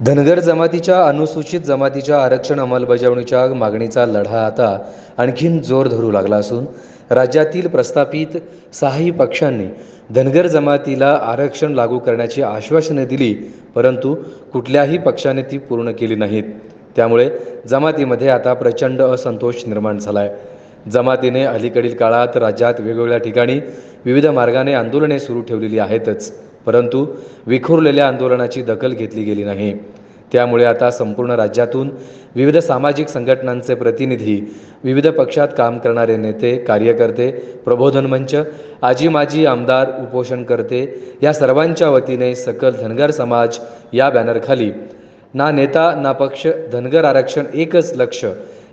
धनगर जमातीच्या अनुसूचित जमातीच्या आरक्षण अंमलबजावणीच्या मागणीचा लढा आता आणखीन जोर धरू लागला असून राज्यातील प्रस्थापित सहाही पक्षांनी धनगर जमातीला आरक्षण लागू करण्याची आश्वासने दिली, परंतु कुठल्याही पक्षाने ती पूर्ण केली नाहीत। त्यामुळे जमातीमध्ये आता प्रचंड असंतोष निर्माण झालाय। जमातीने अलीकडील काळात राज्यात वेगवेगळ्या ठिकाणी विविध मार्गाने आंदोलने सुरू ठेवलेली आहेतच, परंतु विखुरलेल्या आंदोलनाची दखल घेतली गेली नाही। त्यामुळे आता संपूर्ण राज्यातून विविध सामाजिक संघटनांचे प्रतिनिधी, विविध पक्षात काम करणारे नेते, कार्यकर्ते, प्रबोधन मंच, आजी माजी आमदार, उपोषणकर्ते या सर्वांच्या वतीने सकल धनगर समाज या बॅनरखाली ना नेता ना पक्ष, धनगर आरक्षण एकच लक्ष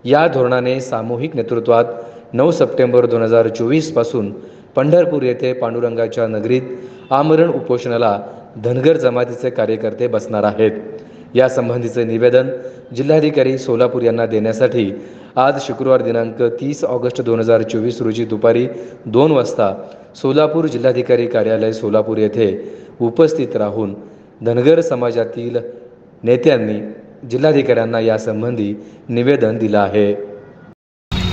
या धोरणाने सामूहिक नेतृत्वात 9 सप्टेंबर 2024 पासून पंढरपूर येथे पांडुरंगाच्या नगरीत आमरण उपोषणाला धनगर जमातीचे कार्यकर्ते बसणार आहेत। या संबंधीचे निवेदन जिल्हाधिकारी सोलापूर यांना देण्यासाठी आज शुक्रवार दिनांक 30 ऑगस्ट 2024 रोजी दुपारी 2 वाजता सोलापूर जिल्हाधिकारी कार्यालय सोलापूर येथे उपस्थित राहून धनगर समाजातील नेत्यांनी जिल्हाधिकाऱ्यांना यासंबंधी निवेदन दिलं आहे।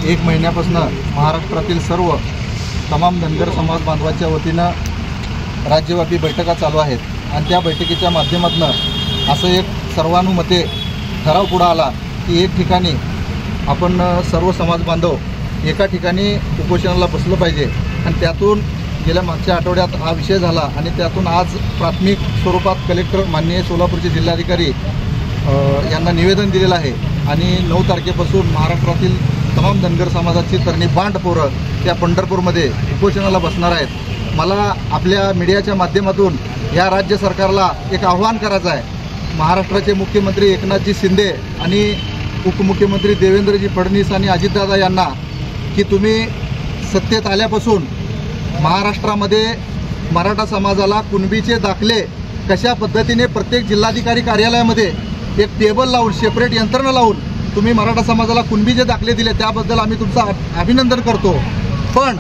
1 महिन्यापासून महाराष्ट्रातील सर्व तमाम धनगर समाज बांधवांच्या वतीनं राज्यव्यापी बैठका चालू आहेत आणि त्या बैठकीच्या माध्यमातून असं एक सर्वानुमते ठराव पुढे आला की एक ठिकाणी आपण सर्व समाज बांधव एका ठिकाणी उपोषणाला बसलं पाहिजे आणि त्यातून गेल्या मागच्या आठवड्यात हा विषय झाला आणि त्यातून आज प्राथमिक स्वरूपात कलेक्टर माननीय सोलापूरचे जिल्हाधिकारी यांना निवेदन दिलेलं आहे आणि 9 तारखेपासून महाराष्ट्रातील तमाम धनगर समाजाची तरणी बांड पोरं त्या पंढरपूरमध्ये उपोषणाला बसणार आहेत। मला आपल्या मीडियाच्या माध्यमातून या राज्य सरकारला एक आव्हान करायचं आहे। महाराष्ट्राचे मुख्यमंत्री एकनाथजी शिंदे आणि उपमुख्यमंत्री देवेंद्रजी फडणवीस आणि अजितदादा यांना की तुम्ही सत्तेत आल्यापासून महाराष्ट्रामध्ये मराठा समाजाला कुणबीचे दाखले कशा पद्धतीने प्रत्येक जिल्हाधिकारी कार्यालयामध्ये एक टेबल लावून सेपरेट यंत्रणा लावून तुम्ही मराठा समाजाला कुणबीचे दाखले दिले त्याबद्दल आम्ही तुमचं अभिनंदन करतो। पण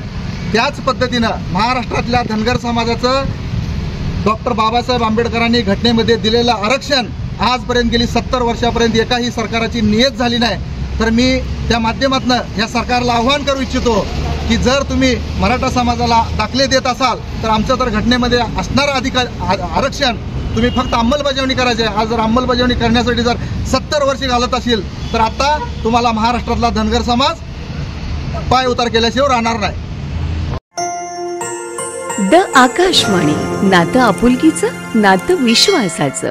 त्याच पद्धतीनं महाराष्ट्रातल्या धनगर समाजाचं डॉक्टर बाबासाहेब आंबेडकरांनी घटनेमध्ये दिलेलं आरक्षण आजपर्यंत गेली 70 वर्षापर्यंत एकाही सरकाराची नियत झाली नाही। तर मी त्या माध्यमातून या सरकारला आव्हान करू इच्छितो की जर तुम्ही मराठा समाजाला दाखले देत असाल तर आमचं तर घटनेमध्ये असणारं आरक्षण तुम्ही फक्त अंमलबजावणी करायची आहे। आज जर अंमलबजावणी करण्यासाठी जर 70 वर्षे घालत असेल तर आता तुम्हाला महाराष्ट्रातला धनगर समाज पाय उतार केल्याशिवाय राहणार नाही। द आकाशवाणी, नातं आपुलकीचं, नातं विश्वासाचं।